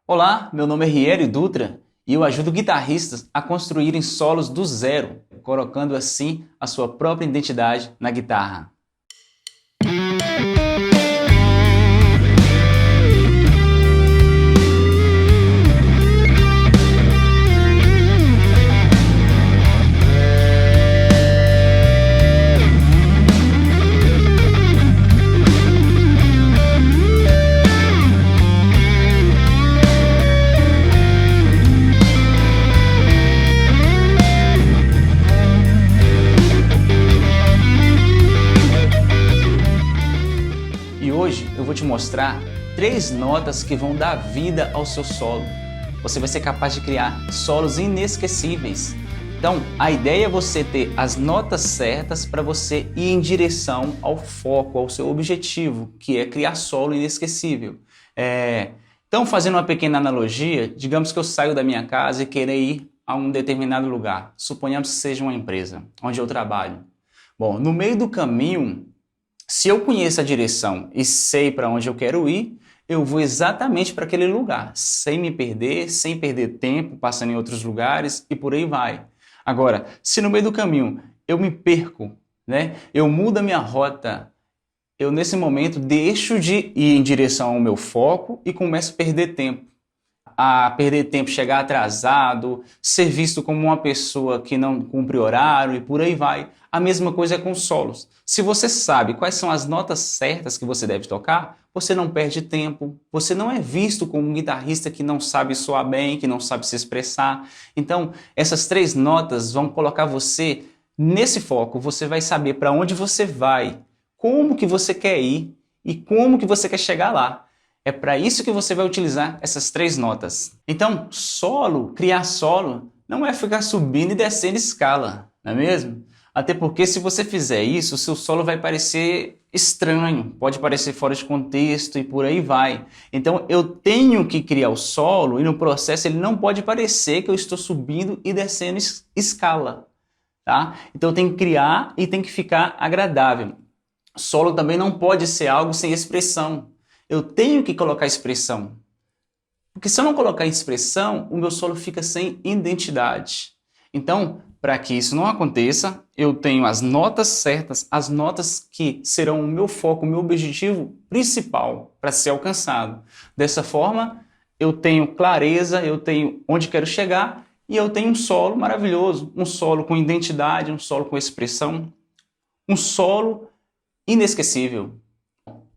Olá, meu nome é Riério Dutra e eu ajudo guitarristas a construírem solos do zero, colocando assim a sua própria identidade na guitarra. E hoje eu vou te mostrar 3 notas que vão dar vida ao seu solo. Você vai ser capaz de criar solos inesquecíveis. Então, a ideia é você ter as notas certas para você ir em direção ao foco, ao seu objetivo, que é criar solo inesquecível. Então, fazendo uma pequena analogia, digamos que eu saio da minha casa e queira ir a um determinado lugar. Suponhamos que seja uma empresa onde eu trabalho. Bom, no meio do caminho, se eu conheço a direção e sei para onde eu quero ir, eu vou exatamente para aquele lugar, sem me perder, sem perder tempo, passando em outros lugares e por aí vai. Agora, se no meio do caminho eu me perco, eu mudo a minha rota, eu nesse momento deixo de ir em direção ao meu foco e começo a perder tempo. Chegar atrasado, ser visto como uma pessoa que não cumpre horário e por aí vai. A mesma coisa é com solos. Se você sabe quais são as notas certas que você deve tocar, você não perde tempo, você não é visto como um guitarrista que não sabe soar bem, que não sabe se expressar. Então, essas 3 notas vão colocar você nesse foco, você vai saber para onde você vai, como que você quer ir e como que você quer chegar lá. É para isso que você vai utilizar essas 3 notas. Então, criar solo, não é ficar subindo e descendo escala, não é mesmo? Até porque se você fizer isso, o seu solo vai parecer estranho, pode parecer fora de contexto e por aí vai. Então, eu tenho que criar o solo e no processo ele não pode parecer que eu estou subindo e descendo escala, tá? Então, eu tenho que criar e tem que ficar agradável. Solo também não pode ser algo sem expressão. Eu tenho que colocar expressão. Porque se eu não colocar expressão, o meu solo fica sem identidade. Então, para que isso não aconteça, eu tenho as notas certas, as notas que serão o meu foco, o meu objetivo principal para ser alcançado. Dessa forma, eu tenho clareza, eu tenho onde quero chegar e eu tenho um solo maravilhoso, um solo com identidade, um solo com expressão, um solo inesquecível.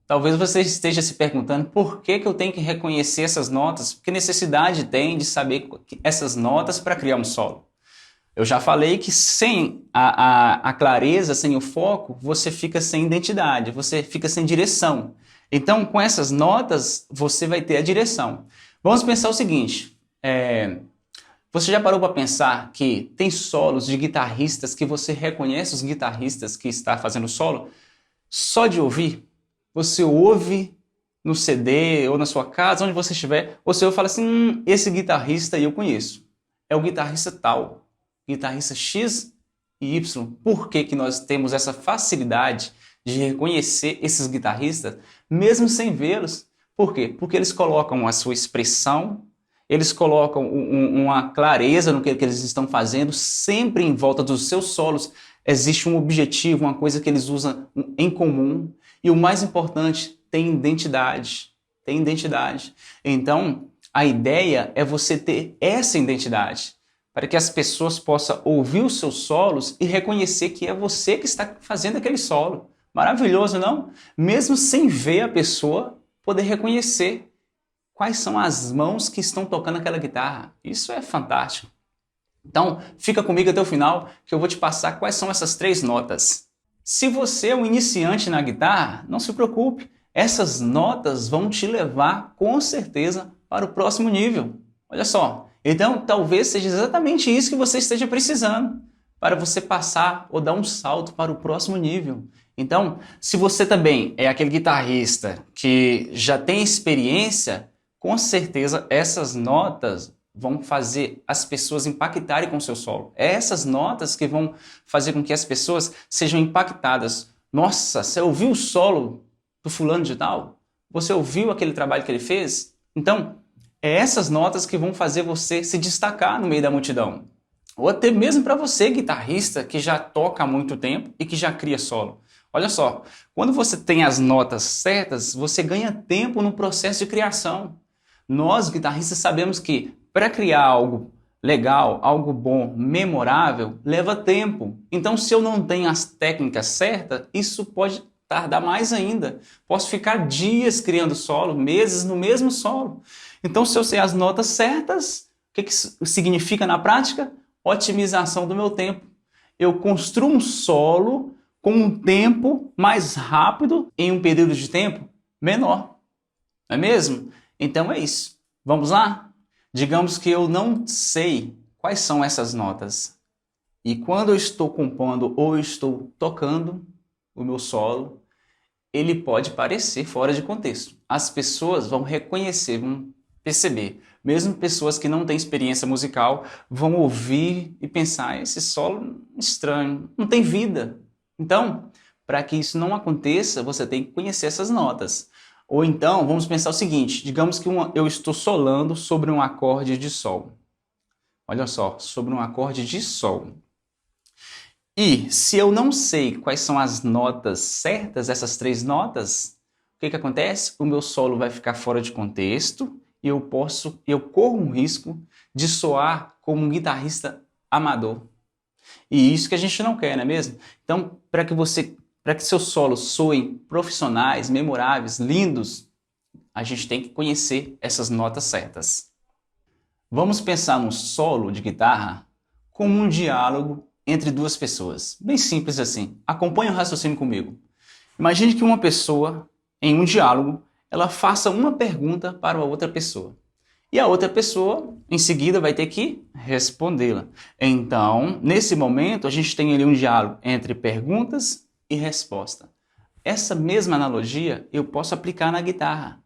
Talvez você esteja se perguntando por que eu tenho que reconhecer essas notas, que necessidade tem de saber essas notas para criar um solo. Eu já falei que sem a clareza, sem o foco, você fica sem identidade, você fica sem direção. Então, com essas notas, você vai ter a direção. Vamos pensar o seguinte, você já parou para pensar que tem solos de guitarristas que você reconhece os guitarristas que está fazendo solo só de ouvir? Você ouve no CD ou na sua casa, onde você estiver, você ouve e fala assim, esse guitarrista eu conheço. É o guitarrista tal, guitarrista X e Y. Por que nós temos essa facilidade de reconhecer esses guitarristas, mesmo sem vê-los? Por quê? Porque eles colocam a sua expressão, eles colocam uma clareza no que eles estão fazendo, sempre em volta dos seus solos existe um objetivo, uma coisa que eles usam em comum. E o mais importante, tem identidade. Tem identidade. Então, a ideia é você ter essa identidade, para que as pessoas possam ouvir os seus solos e reconhecer que é você que está fazendo aquele solo. Maravilhoso, não? Mesmo sem ver a pessoa, poder reconhecer quais são as mãos que estão tocando aquela guitarra. Isso é fantástico. Então, fica comigo até o final, que eu vou te passar quais são essas 3 notas. Se você é um iniciante na guitarra, não se preocupe, essas notas vão te levar com certeza para o próximo nível. Olha só, então talvez seja exatamente isso que você esteja precisando para você passar ou dar um salto para o próximo nível. Então, se você também é aquele guitarrista que já tem experiência, com certeza essas notas vão fazer as pessoas impactarem com o seu solo. É essas notas que vão fazer com que as pessoas sejam impactadas. Nossa, você ouviu o solo do fulano de tal? Você ouviu aquele trabalho que ele fez? Então, É essas notas que vão fazer você se destacar no meio da multidão. Ou até mesmo para você, guitarrista, que já toca há muito tempo e que já cria solo. Olha só, quando você tem as notas certas, você ganha tempo no processo de criação. Nós, guitarristas, sabemos que para criar algo legal, algo bom, memorável, leva tempo. Então, se eu não tenho as técnicas certas, isso pode tardar mais ainda. Posso ficar dias criando solo, meses no mesmo solo. Então, se eu sei as notas certas, o que isso significa na prática? Otimização do meu tempo. Eu construo um solo com um tempo mais rápido em um período de tempo menor. Não é mesmo? Então é isso. Vamos lá? Digamos que eu não sei quais são essas notas. E quando eu estou compondo ou estou tocando o meu solo, ele pode parecer fora de contexto. As pessoas vão reconhecer, vão perceber. Mesmo pessoas que não têm experiência musical vão ouvir e pensar, esse solo estranho, não tem vida. Então, para que isso não aconteça, você tem que conhecer essas notas. Ou então, vamos pensar o seguinte, digamos que eu estou solando sobre um acorde de sol. Olha só, sobre um acorde de sol. E se eu não sei quais são as notas certas, essas 3 notas, o que acontece? O meu solo vai ficar fora de contexto e eu corro um risco de soar como um guitarrista amador. E isso que a gente não quer, não é mesmo? Então, para que seus solos soem profissionais, memoráveis, lindos, a gente tem que conhecer essas notas certas. Vamos pensar num solo de guitarra como um diálogo entre 2 pessoas. Bem simples assim. Acompanhe o raciocínio comigo. Imagine que uma pessoa, em um diálogo, ela faça uma pergunta para a outra pessoa. E a outra pessoa, em seguida, vai ter que respondê-la. Então, nesse momento, a gente tem ali um diálogo entre perguntas e resposta. Essa mesma analogia eu posso aplicar na guitarra.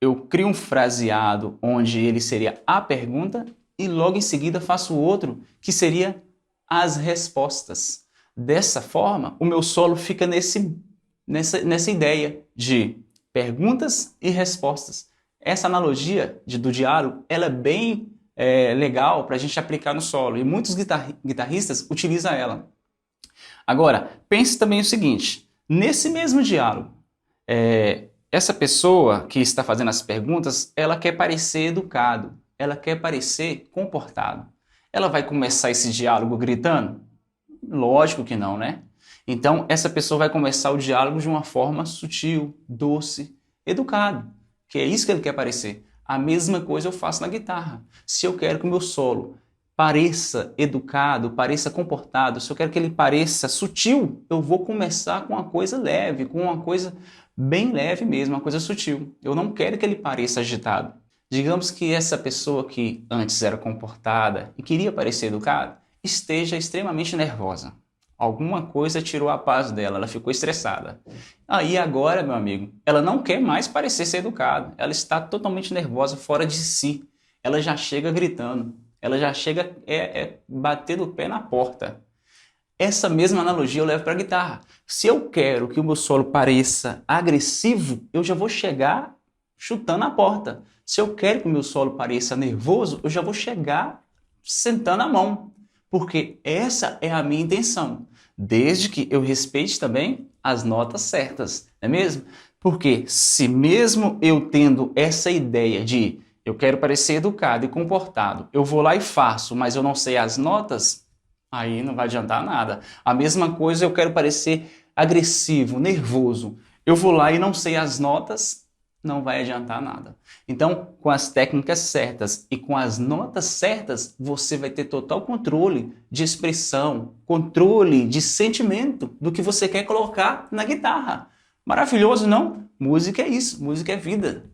Eu crio um fraseado onde ele seria a pergunta e logo em seguida faço outro que seria as respostas. Dessa forma, o meu solo fica nessa ideia de perguntas e respostas. Essa analogia do diálogo, ela é bem legal para a gente aplicar no solo e muitos guitarristas utilizam ela. Agora, pense também o seguinte, nesse mesmo diálogo, essa pessoa que está fazendo as perguntas, ela quer parecer educado, ela quer parecer comportado. Ela vai começar esse diálogo gritando? Lógico que não, né? Então, essa pessoa vai começar o diálogo de uma forma sutil, doce, educado, que é isso que ele quer parecer. A mesma coisa eu faço na guitarra. Se eu quero que o meu solo pareça educado, pareça comportado, se eu quero que ele pareça sutil, eu vou começar com uma coisa leve, com uma coisa bem leve mesmo, uma coisa sutil. Eu não quero que ele pareça agitado. Digamos que essa pessoa que antes era comportada e queria parecer educada, esteja extremamente nervosa. Alguma coisa tirou a paz dela, ela ficou estressada. Aí agora, meu amigo, ela não quer mais parecer ser educada. Ela está totalmente nervosa, fora de si. Ela já chega gritando. Ela já chega batendo o pé na porta. Essa mesma analogia eu levo para a guitarra. Se eu quero que o meu solo pareça agressivo, eu já vou chegar chutando a porta. Se eu quero que o meu solo pareça nervoso, eu já vou chegar sentando a mão. Porque essa é a minha intenção. Desde que eu respeite também as notas certas, não é mesmo? Porque se mesmo eu tendo essa ideia de eu quero parecer educado e comportado, eu vou lá e faço, mas eu não sei as notas, aí não vai adiantar nada. A mesma coisa eu quero parecer agressivo, nervoso, eu vou lá e não sei as notas, não vai adiantar nada. Então, com as técnicas certas e com as notas certas, você vai ter total controle de expressão, controle de sentimento do que você quer colocar na guitarra. Maravilhoso, não? Música é isso, música é vida.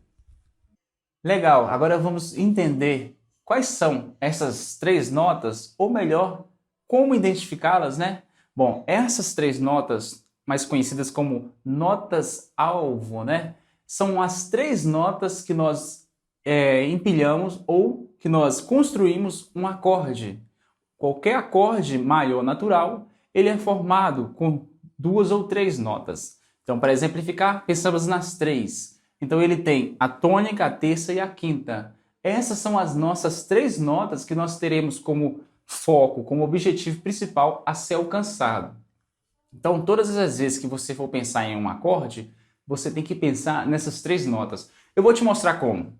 Legal, agora vamos entender quais são essas 3 notas, ou melhor, como identificá-las, né? Bom, essas 3 notas, mais conhecidas como notas-alvo, né? São as 3 notas que nós empilhamos ou que nós construímos um acorde. Qualquer acorde maior natural, ele é formado com 2 ou 3 notas. Então, para exemplificar, pensamos nas 3. Então, ele tem a tônica, a terça e a quinta. Essas são as nossas 3 notas que nós teremos como foco, como objetivo principal a ser alcançado. Então, todas as vezes que você for pensar em um acorde, você tem que pensar nessas 3 notas. Eu vou te mostrar como.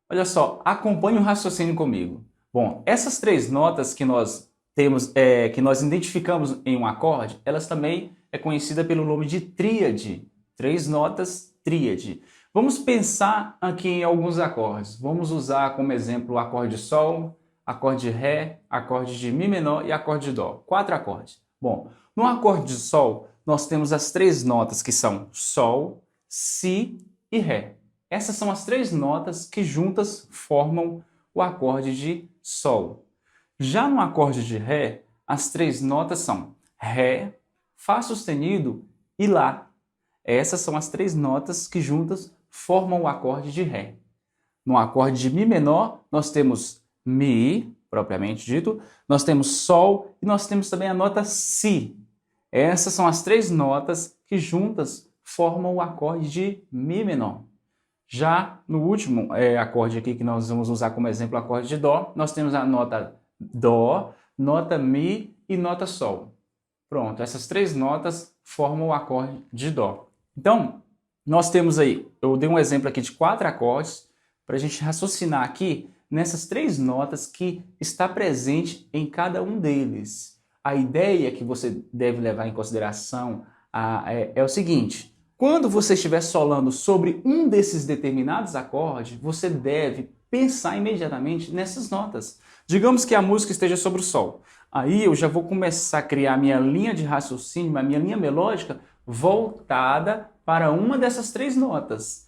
Olha só, acompanhe o raciocínio comigo. Bom, essas 3 notas que nós temos, que nós identificamos em um acorde, elas também é conhecida pelo nome de tríade. 3 notas, tríade. Vamos pensar aqui em alguns acordes. Vamos usar como exemplo o acorde de Sol, acorde de Ré, acorde de Mi menor e acorde de Dó. 4 acordes. Bom, no acorde de Sol, nós temos as 3 notas que são Sol, Si e Ré. Essas são as 3 notas que juntas formam o acorde de Sol. Já no acorde de Ré, as 3 notas são Ré, Fá sustenido e Lá. Essas são as 3 notas que juntas formam o acorde de Ré. No acorde de Mi menor, nós temos Mi, propriamente dito, nós temos Sol e nós temos também a nota Si. Essas são as 3 notas que juntas formam o acorde de Mi menor. Já no último acorde aqui que nós vamos usar como exemplo o acorde de Dó, nós temos a nota Dó, nota Mi e nota Sol. Pronto, essas 3 notas formam o acorde de Dó. Então, nós temos aí, eu dei um exemplo aqui de 4 acordes para a gente raciocinar aqui nessas 3 notas que está presente em cada um deles. A ideia que você deve levar em consideração é o seguinte: quando você estiver solando sobre um desses determinados acordes, você deve pensar imediatamente nessas notas. Digamos que a música esteja sobre o Sol. Aí eu já vou começar a criar minha linha de raciocínio, a minha linha melódica voltada para uma dessas 3 notas.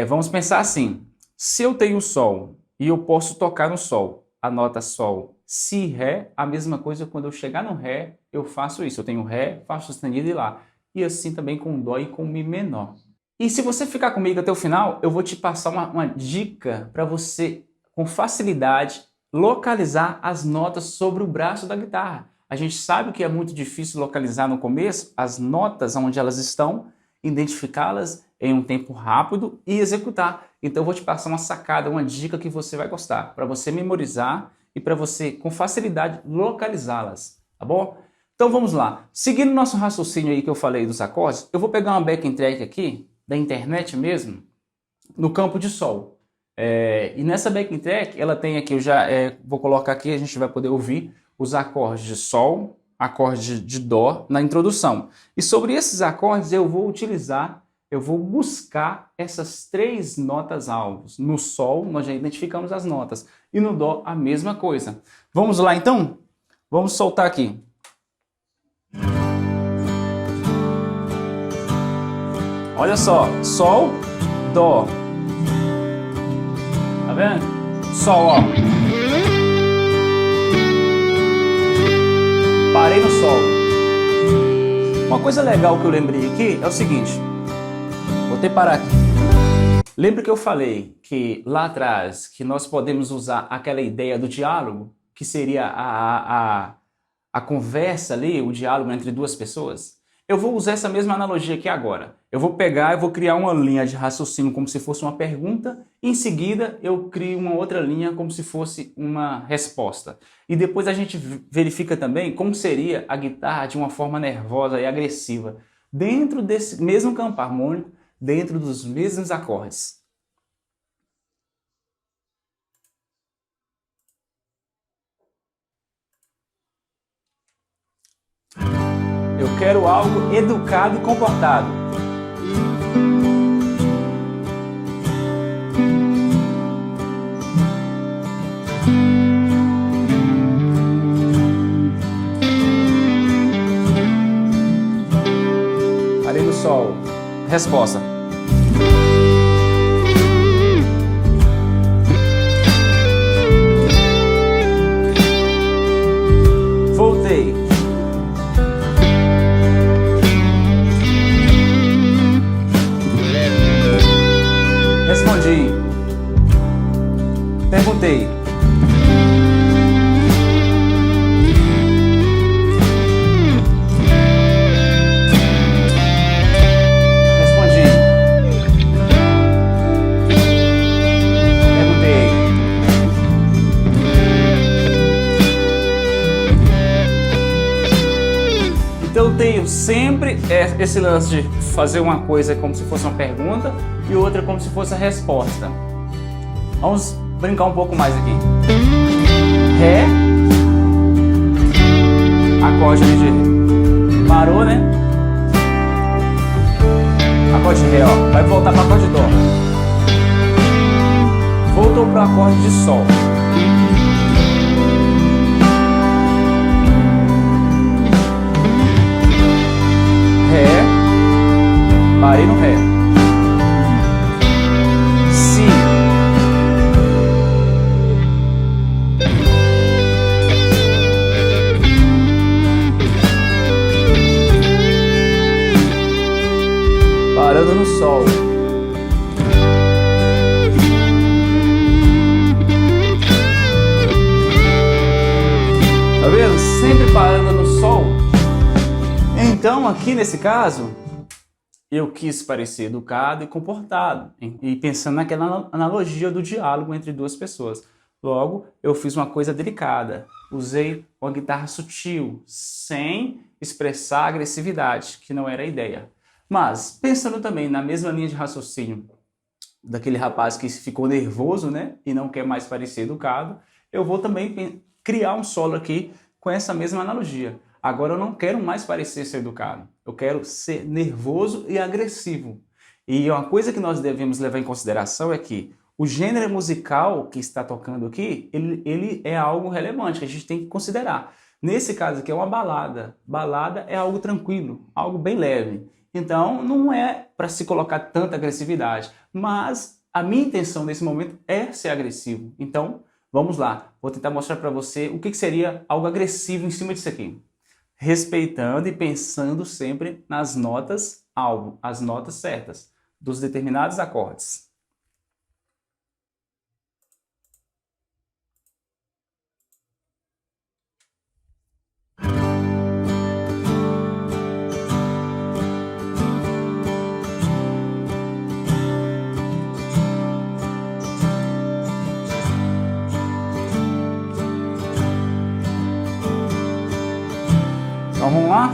Vamos pensar assim: se eu tenho Sol e eu posso tocar no Sol, a nota Sol, Si, Ré, a mesma coisa quando eu chegar no Ré, eu faço isso. Eu tenho Ré, Fá sustenido e Lá. E assim também com Dó e com Mi menor. E se você ficar comigo até o final, eu vou te passar uma dica para você, com facilidade, localizar as notas sobre o braço da guitarra. A gente sabe que é muito difícil localizar no começo as notas onde elas estão, identificá-las em um tempo rápido e executar. Então eu vou te passar uma sacada, uma dica que você vai gostar, para você memorizar e para você, com facilidade, localizá-las, tá bom? Então vamos lá. Seguindo nosso raciocínio aí que eu falei dos acordes, eu vou pegar uma backing track aqui, da internet mesmo, no campo de Sol. E nessa backing track, ela tem aqui, eu já vou colocar aqui, a gente vai poder ouvir os acordes de Sol, acorde de Dó na introdução. E sobre esses acordes eu vou buscar essas 3 notas alvos. No Sol nós já identificamos as notas e no Dó a mesma coisa. Vamos lá então? Vamos soltar aqui. Olha só, Sol, Dó. Tá vendo? Sol, ó. Parei no Sol. Uma coisa legal que eu lembrei aqui é o seguinte. Vou ter que parar aqui. Lembra que eu falei que lá atrás que nós podemos usar aquela ideia do diálogo, que seria a conversa ali, o diálogo entre 2 pessoas? Eu vou usar essa mesma analogia aqui agora. Eu vou pegar e vou criar uma linha de raciocínio como se fosse uma pergunta. Em seguida, eu crio uma outra linha como se fosse uma resposta. E depois a gente verifica também como seria a guitarra de uma forma nervosa e agressiva, dentro desse mesmo campo harmônico, dentro dos mesmos acordes. Eu quero algo educado e comportado. Parei no Sol. Resposta. Voltei. Respondi. Perguntei. Respondi. Perguntei. eu tenho sempre esse lance de fazer uma coisa como se fosse uma pergunta e outra como se fosse a resposta. Vamos brincar um pouco mais aqui. Ré, acorde de Ré. Parou, né? Acorde de Ré, ó. Vai voltar para acorde de Dó. Voltou para o acorde de Sol. Ré, parei no Ré. Si. Parando no Sol. Tá vendo? Sempre parando no Sol. Então, aqui nesse caso, eu quis parecer educado e comportado, e pensando naquela analogia do diálogo entre duas pessoas. Logo, eu fiz uma coisa delicada, usei uma guitarra sutil, sem expressar agressividade, que não era a ideia. Mas, pensando também na mesma linha de raciocínio daquele rapaz que ficou nervoso, né, e não quer mais parecer educado, eu vou também criar um solo aqui com essa mesma analogia. Agora eu não quero mais parecer ser educado, eu quero ser nervoso e agressivo. E uma coisa que nós devemos levar em consideração é que o gênero musical que está tocando aqui, ele é algo relevante, que a gente tem que considerar. Nesse caso aqui é uma balada. Balada é algo tranquilo, algo bem leve. Então não é para se colocar tanta agressividade, mas a minha intenção nesse momento é ser agressivo. Então vamos lá, vou tentar mostrar para você o que seria algo agressivo em cima disso aqui. Respeitando e pensando sempre nas notas alvo, as notas certas dos determinados acordes. Então vamos lá?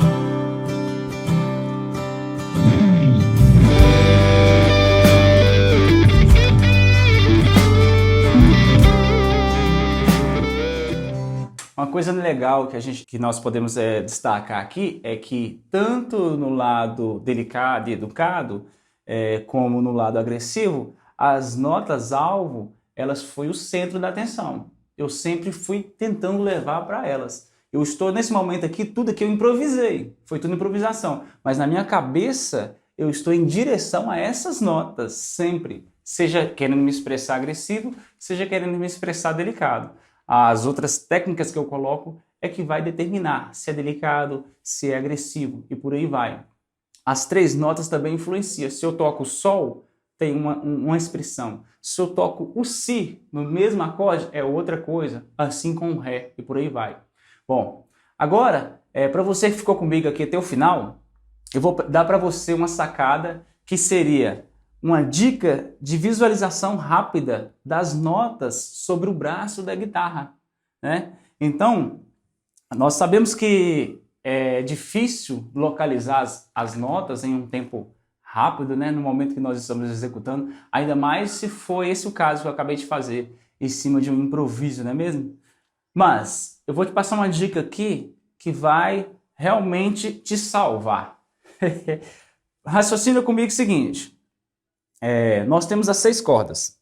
Uma coisa legal que nós podemos destacar aqui é que tanto no lado delicado e educado, como no lado agressivo, as notas alvo, elas foi o centro da atenção. Eu sempre fui tentando levar para elas. Eu estou nesse momento aqui, tudo que eu improvisei, foi tudo improvisação, mas na minha cabeça eu estou em direção a essas notas, sempre, seja querendo me expressar agressivo, seja querendo me expressar delicado. As outras técnicas que eu coloco é que vai determinar se é delicado, se é agressivo e por aí vai. As três notas também influenciam. Se eu toco o Sol, tem uma expressão. Se eu toco o Si no mesmo acorde, é outra coisa, assim com o Ré e por aí vai. Bom, agora, para você que ficou comigo aqui até o final, eu vou dar para você uma sacada que seria uma dica de visualização rápida das notas sobre o braço da guitarra, né? Então, nós sabemos que é difícil localizar as notas em um tempo rápido, né? No momento que nós estamos executando, ainda mais se for esse o caso que eu acabei de fazer, em cima de um improviso, não é mesmo? Mas eu vou te passar uma dica aqui que vai realmente te salvar. Raciocina comigo o seguinte, nós temos as 6 cordas.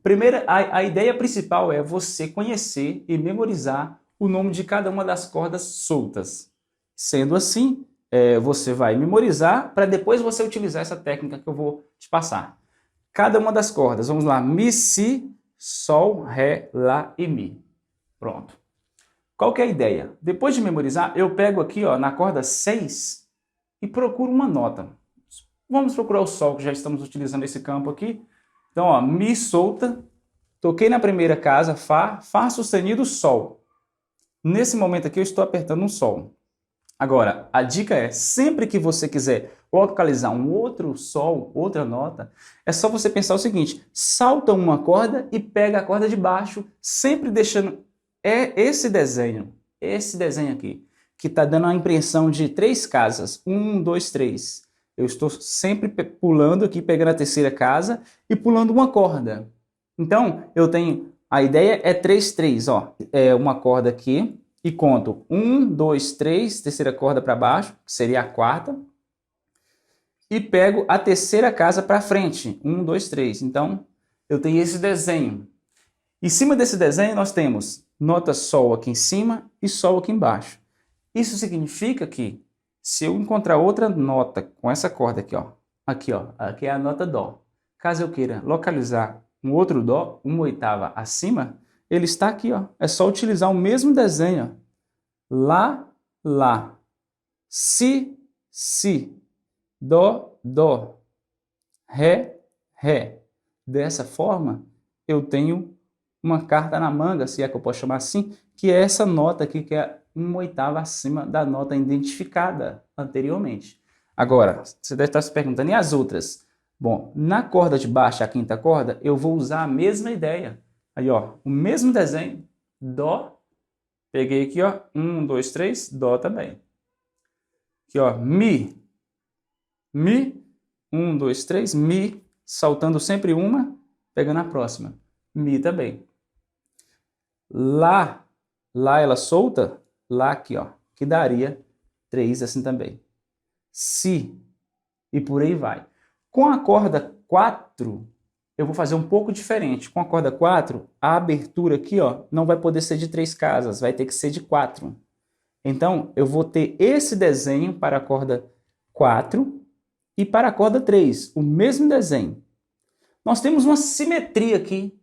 Primeira, a ideia principal é você conhecer e memorizar o nome de cada uma das cordas soltas. Sendo assim, você vai memorizar para depois você utilizar essa técnica que eu vou te passar. Cada uma das cordas, vamos lá, Mi, Si, Sol, Ré, Lá e Mi. Pronto. Qual que é a ideia? Depois de memorizar, eu pego aqui ó, na corda 6 e procuro uma nota. Vamos procurar o Sol, que já estamos utilizando esse campo aqui. Então, ó, Mi solta, toquei na primeira casa, Fá, Fá sustenido, Sol. Nesse momento aqui eu estou apertando um Sol. Agora, a dica é, sempre que você quiser localizar um outro Sol, outra nota, é só você pensar o seguinte, salta uma corda e pega a corda de baixo, sempre deixando esse desenho aqui, que está dando a impressão de 3 casas. 1, 2, 3. Eu estou sempre pulando aqui, pegando a terceira casa e pulando uma corda. Então, eu tenho... A ideia é 3, 3, ó. É uma corda aqui e conto 1, 2, 3, terceira corda para baixo, que seria a quarta. E pego a terceira casa para frente. 1, 2, 3. Então, eu tenho esse desenho. Em cima desse desenho, nós temos nota Sol aqui em cima e Sol aqui embaixo. Isso significa que, se eu encontrar outra nota com essa corda aqui, ó. Aqui é a nota Dó. Caso eu queira localizar um outro Dó, uma oitava acima, ele está aqui, ó. É só utilizar o mesmo desenho, ó. Lá, Lá. Si, Si. Dó, Dó. Ré, Ré. Dessa forma, eu tenho uma carta na manga, se é que eu posso chamar assim, que é essa nota aqui, que é uma oitava acima da nota identificada anteriormente. Agora, você deve estar se perguntando, e as outras? Bom, na corda de baixo, a quinta corda, eu vou usar a mesma ideia. Aí, ó, o mesmo desenho, Dó, peguei aqui, ó, 1, 2, 3, Dó também. Aqui, ó, Mi, Mi, 1, 2, 3, Mi, saltando sempre uma, pegando a próxima, Mi também. Lá, Lá ela solta, Lá aqui, ó, que daria 3 assim também. Si, e por aí vai. Com a corda 4, eu vou fazer um pouco diferente. Com a corda 4, a abertura aqui, ó, não vai poder ser de 3 casas, vai ter que ser de 4. Então, eu vou ter esse desenho para a corda 4 e para a corda 3, o mesmo desenho. Nós temos uma simetria aqui.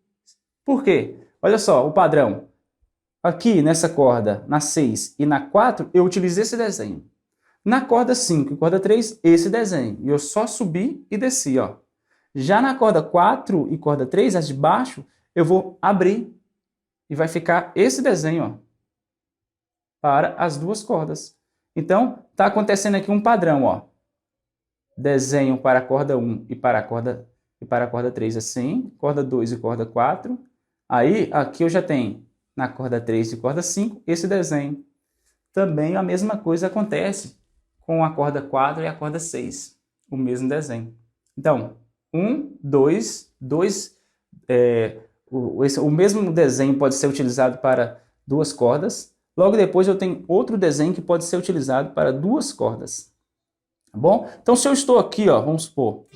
Por quê? Olha só, o padrão. Aqui nessa corda, na 6 e na 4, eu utilizei esse desenho. Na corda 5 e corda 3, esse desenho. E eu só subi e desci, ó. Já na corda 4 e corda 3, as de baixo, eu vou abrir e vai ficar esse desenho, ó, para as duas cordas. Então, está acontecendo aqui um padrão, ó. Desenho para a corda 1 e para a corda 3 assim, corda 2 e corda 4. Aí, aqui eu já tenho na corda 3 e corda 5 esse desenho. Também a mesma coisa acontece com a corda 4 e a corda 6, o mesmo desenho. Então, 1, 2, 2, o mesmo desenho pode ser utilizado para duas cordas. Logo depois eu tenho outro desenho que pode ser utilizado para duas cordas. Tá bom? Então, se eu estou aqui, ó, vamos supor,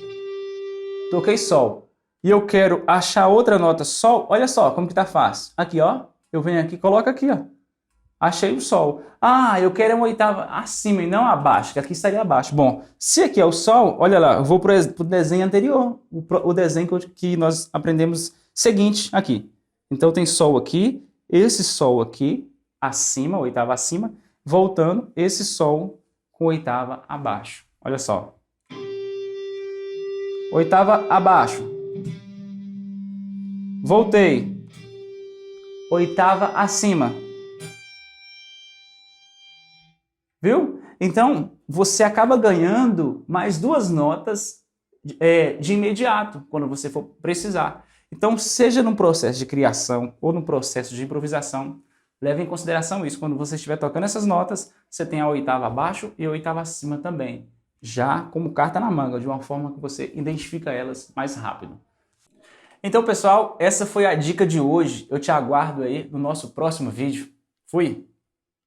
toquei Sol, e eu quero achar outra nota Sol, olha só como que tá fácil. Aqui, ó, eu venho aqui e coloco aqui, ó. Achei o Sol. Ah, eu quero uma oitava acima e não abaixo, que aqui estaria abaixo. Bom, se aqui é o Sol, olha lá, eu vou para o desenho anterior, o desenho que nós aprendemos seguinte aqui. Então tem Sol aqui, esse Sol aqui, acima, oitava acima, voltando, esse Sol com oitava abaixo. Olha só. Oitava abaixo. Voltei. Oitava acima. Viu? Então, você acaba ganhando mais duas notas de imediato, quando você for precisar. Então, seja no processo de criação ou no processo de improvisação, leve em consideração isso. Quando você estiver tocando essas notas, você tem a oitava abaixo e a oitava acima também, já como carta na manga, de uma forma que você identifica elas mais rápido. Então, pessoal, essa foi a dica de hoje. Eu te aguardo aí no nosso próximo vídeo. Fui!